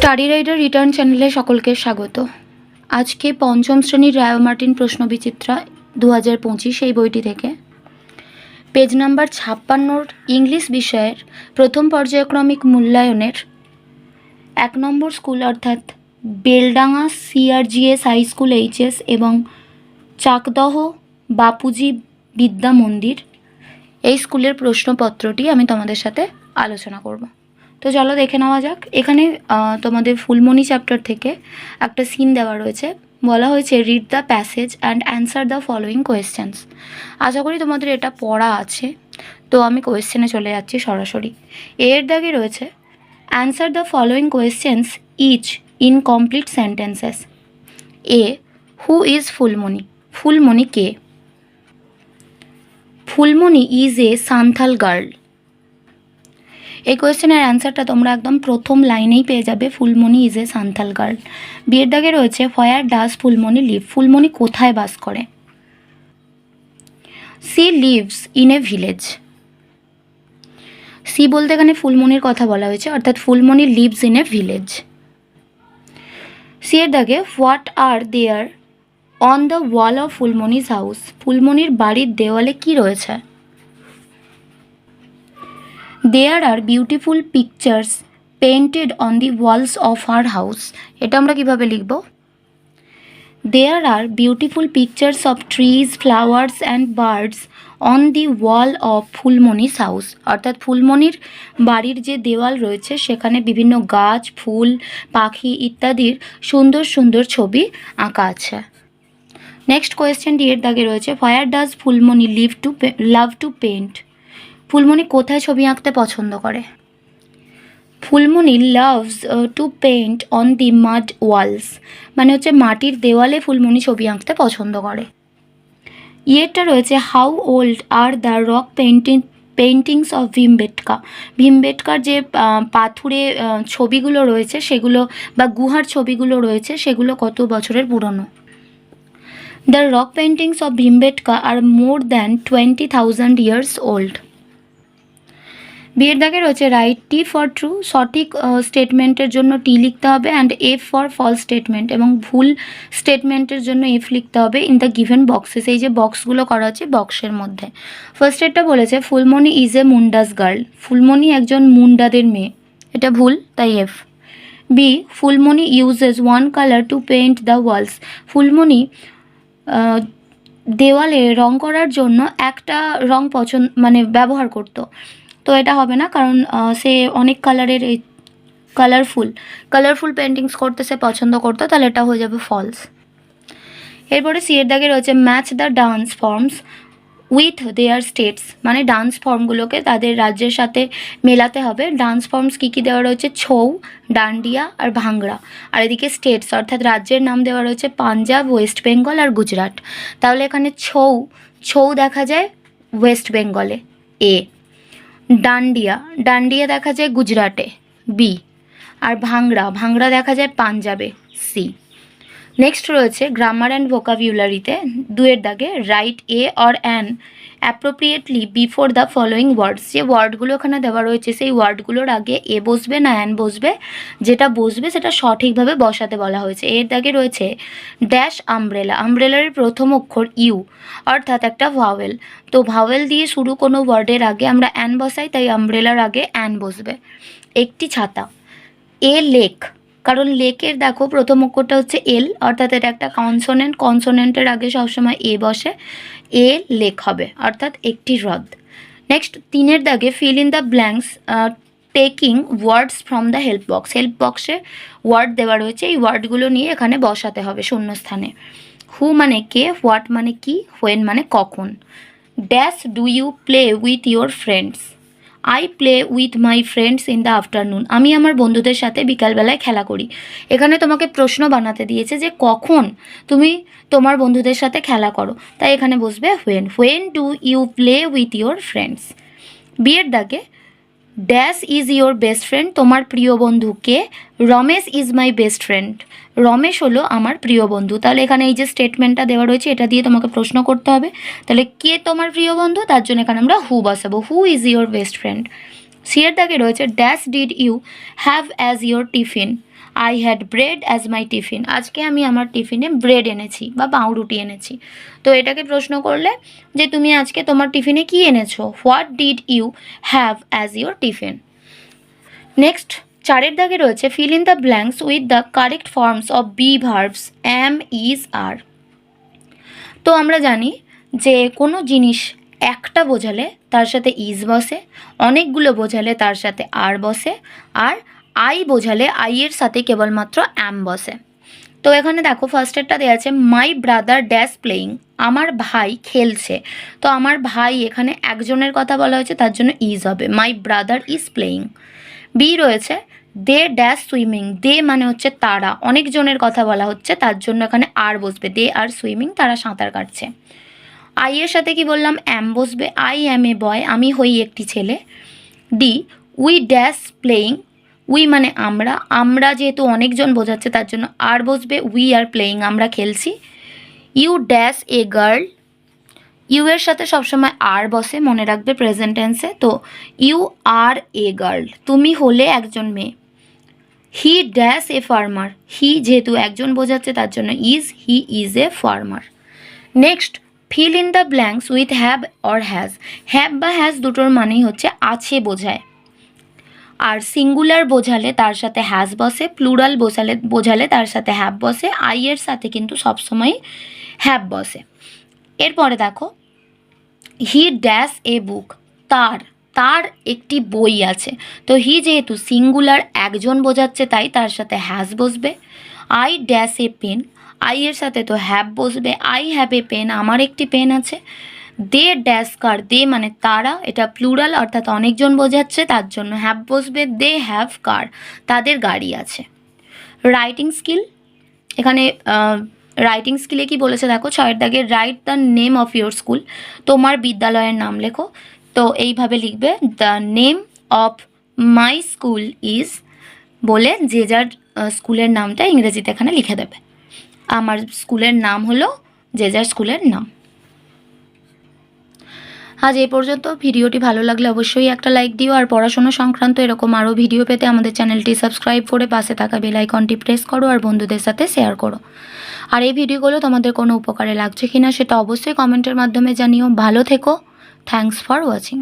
Study rider return চ্যানেলে সকলকে স্বাগত। আজকে পঞ্চম শ্রেণীর রায় ও মার্টিন প্রশ্নবিচিত্রা 2025 এই বইটি থেকে পেজ নাম্বার 56 ইংলিশ বিষয়ের প্রথম পর্যায়ক্রমিক মূল্যায়নের 1 নম্বর স্কুল অর্থাৎ Beldanga CRGS high school HS এবং চাকদহ বাপুজি বিদ্যা মন্দির এই স্কুলের প্রশ্নপত্রটি আমি তোমাদের সাথে আলোচনা করব। তো চলো দেখে নেওয়া যাক। এখানে তোমাদের ফুলমণি চ্যাপ্টার থেকে একটা সিন দেওয়া রয়েছে, বলা হয়েছে read the passage and answer the following questions. আশা করি তোমাদের এটা পড়া আছে, তো আমি কোয়েশ্চেনে চলে যাচ্ছি সরাসরি। এর দাগে রয়েছে answer the following questions each in complete sentences. A, who is Phulmoni? Phulmoni কে? Phulmoni is a Santhal girl. এই কোয়েশ্চেনের অ্যান্সারটা তোমরা একদম প্রথম লাইনেই পেয়ে যাবে, Phulmoni is a Santhal girl. বিয়ের দাগে রয়েছে where does Phulmoni leave? Phulmoni কোথায় বাস করে? She lives in a village. She বলতে এখানে ফুলমণির কথা বলা হয়েছে, অর্থাৎ Phulmoni lives in a village. C এর দাগে what are there on the wall of Phulmoni's house? ফুলমণির বাড়ির দেওয়ালে কি রয়েছে? There are beautiful pictures painted on the walls of her house. এটা আমরা কিভাবে লিখব? There are beautiful pictures of trees, flowers and birds on the wall of ফুলমণি's house. অর্থাৎ ফুলমণির বাড়ির যে দেওয়াল রয়েছে সেখানে বিভিন্ন গাছ, ফুল, পাখি ইত্যাদির সুন্দর সুন্দর ছবি আঁকা আছে। নেক্সট কোয়েশ্চেনটি এর দাগে রয়েছে where does Phulmoni love to paint? Phulmoni কোথায় ছবি আঁকতে পছন্দ করে? Phulmoni loves to paint on the mud walls, মানে হচ্ছে মাটির দেওয়ালে ফুলমণি ছবি আঁকতে পছন্দ করে। ইয়েরটা রয়েছে how old are the rock paintings of Bhimbetka? ভীমবেটকার যে পাথুরে ছবিগুলো রয়েছে সেগুলো বা গুহার ছবিগুলো রয়েছে সেগুলো কত বছরের পুরনো? The rock paintings of Bhimbetka are more than 20,000 years old. বিয়ের দাগে রয়েছে রাইট টি ফর ট্রু, সঠিক স্টেটমেন্টের জন্য টি লিখতে হবে, and F for false statement, এবং ভুল স্টেটমেন্টের জন্য এফ লিখতে হবে ইন দ্য গিভেন বক্সেস। এই যে বক্সগুলো করা আছে বক্সের মধ্যে ফার্স্ট এরটা বলেছে Phulmoni is a Mundas girl. Phulmoni একজন মুন্ডাদের মেয়ে, এটা ভুল, তাই F. B, Phulmoni uses one colour to paint the walls. Phulmoni দেওয়ালে রং করার জন্য একটা রং ব্যবহার করতো, তো এটা হবে না, কারণ সে অনেক কালারের এই কালারফুল পেন্টিংস করতে সে পছন্দ করতো, তাহলে এটা হয়ে যাবে ফলস। এরপরে সি এর দাগে রয়েছে match the dance forms with their states, মানে ডান্স ফর্মগুলোকে তাদের রাজ্যের সাথে মেলাতে হবে। ডান্স ফর্মস কী কী দেওয়া রয়েছে? ছৌ, ডান্ডিয়া আর ভাংড়া। আর এদিকে স্টেটস অর্থাৎ রাজ্যের নাম দেওয়া রয়েছে পাঞ্জাব, ওয়েস্ট বেঙ্গল আর গুজরাট। তাহলে এখানে ছৌ দেখা যায় ওয়েস্ট বেঙ্গলে, এ। ডান্ডিয়া দেখা যায় গুজরাটে, বি। আর ভাংড়া দেখা যায় পাঞ্জাবে, সি। নেক্সট রয়েছে গ্রামার অ্যান্ড ভোকাবিউলারিতে 2 এর দাগে write a or an appropriately before the following words. যে ওয়ার্ডগুলো এখানে দেওয়া রয়েছে সেই ওয়ার্ডগুলোর আগে এ বসবে না অ্যান বসবে, যেটা বসবে সেটা সঠিকভাবে বসাতে বলা হয়েছে। এর দাগে রয়েছে ড্যাশ আমব্রেলা। আমব্রেলার প্রথম অক্ষর ইউ, অর্থাৎ একটা ভাওয়েল, তো ভাওয়েল দিয়ে শুরু কোনো ওয়ার্ডের আগে আমরা অ্যান বসাই, তাই আমব্রেলার আগে অ্যান বসবে। একটি ছাতা। এ লেক, কারণ লেকের দেখো প্রথম অক্ষরটা হচ্ছে এল, অর্থাৎ এটা একটা কনসোনেন্টের আগে সবসময় এ বসে, এ লেক হবে, অর্থাৎ একটি হ্রদ। নেক্সট 3 এর দাগে feel in the blanks taking words from the help box. Help বক্সে ওয়ার্ড দেওয়া রয়েছে, এই ওয়ার্ডগুলো নিয়ে এখানে বসাতে হবে শূন্যস্থানে। হু মানে কে, হোয়াট মানে কি, হোয়েন মানে কখন। Dash do you play with your friends? I play with my friends in the afternoon. আমি আমার বন্ধুদের সাথে বিকালবেলায় খেলা করি। এখানে তোমাকে প্রশ্ন বানাতে দিয়েছে যে কখন তুমি তোমার বন্ধুদের সাথে খেলা করো, তাই এখানে বসবে when do you play with your friends. বিয়ের দাগে dash is your best friend, তোমার প্রিয় বন্ধু কে? Ramesh is my best friend. Ramesh হলো আমার প্রিয় বন্ধু। তাহলে এখানে এই যে স্টেটমেন্টটা দেওয়া রয়েছে এটা দিয়ে তোমাকে প্রশ্ন করতে হবে, তাহলে কে তোমার প্রিয় বন্ধু, তার জন্য এখানে আমরা হু বসাবো, who is your best friend. C এর দাগে রয়েছে dash did you have as your tiffin? I had bread as my tiffin, আজকে আমি আমার টিফিনে ব্রেড এনেছি বা পাউরুটি এনেছি। তো এটাকে প্রশ্ন করলে যে তুমি আজকে তোমার টিফিনে কি এনেছো, what did you have as your tiffin. Next 4 দাগে রয়েছে fill in the blanks with the correct forms of be verbs am, is, are. তো আমরা জানি যে কোনো জিনিস একটা বোঝালে তার সাথে ইজ বসে, অনেকগুলো বোঝালে তার সাথে আর বসে, আর আই বোঝালে আই এর সাথে কেবলমাত্র অ্যাম বসে। তো এখানে দেখো ফার্স্টেরটা দেওয়া আছে মাই ব্রাদার ড্যাশ প্লেয়িং, আমার ভাই খেলছে। তো আমার ভাই এখানে একজনের কথা বলা হয়েছে, তার জন্য ইজ হবে, my brother is playing. B রয়েছে দে ড্যাশ সুইমিং, দে মানে হচ্ছে তারা, অনেকজনের কথা বলা হচ্ছে, তার জন্য এখানে আর বসবে, দে আর সুইমিং, তারা সাঁতার কাটছে। আই এর সাথে কি বললাম, অ্যাম বসবে, আই অ্যাম এ বয়, আমি হই একটি ছেলে। D we dash playing, we মানে আমরা, আমরা যেহেতু অনেকজন বোঝাচ্ছে তার জন্য আর বসবে, উই আর প্লেয়িং, আমরা খেলছি। You dash a girl, you এর সাথে সবসময় আর বসে, মনে রাখবে প্রেজেন্ট টেন্সে। তো ইউ আর এ গার্ল, তুমি হলে একজন মেয়ে। হি ড্যাশ এ ফার্মার, হি যেহেতু একজন বোঝাচ্ছে তার জন্য is, he is a farmer. Next feel in the blanks with have or has, have বা হ্যাজ দুটোর মানেই হচ্ছে আছে বোঝায়, আর সিঙ্গুলার বোঝালে তার সাথে হ্যাজ বসে, প্লুরাল বোঝালে তার সাথে হ্যাভ বসে, আই এর সাথে কিন্তু সবসময় হ্যাভ বসে। এরপরে দেখো হি ড্যাশ এ বুক, তার তার একটি বই আছে। তো হি যেহেতু সিঙ্গুলার একজন বোঝাচ্ছে তাই তার সাথে হ্যাজ বসবে। I dash a pen, I এর সাথে তো হ্যাভ বসবে, আই হ্যাভ এ পেন, আমার একটি পেন আছে। দে ড্যাশ কার, দে মানে তারা, এটা প্লুরাল অর্থাৎ অনেকজন বোঝাচ্ছে তার জন্য হ্যাভ বসবে, দে হ্যাভ কার, তাদের গাড়ি আছে। রাইটিং স্কিল, এখানে রাইটিং স্কিলে কি বলেছে দেখো 6 দাগে write the name of your school, তোমার বিদ্যালয়ের নাম লেখো। তো এইভাবে লিখবে the name of my school is, বলে যে যার স্কুলের নামটা ইংরেজিতে এখানে লিখে দেবে। আমার স্কুলের নাম হলো যে যার স্কুলের নাম। আজ এই পর্যন্ত। ভিডিওটি ভালো লাগলে অবশ্যই একটা লাইক দিও, আর পড়াশোনা সংক্রান্ত এরকম আরও ভিডিও পেতে আমাদের চ্যানেলটি সাবস্ক্রাইব করে পাশে থাকা বেল আইকনটি প্রেস করো, আর বন্ধুদের সাথে শেয়ার করো। আর এই ভিডিওগুলো তোমাদের কোনো উপকারে লাগছে কিনা সেটা অবশ্যই কমেন্টের মাধ্যমে জানিও। ভালো থেকো। Thanks for watching.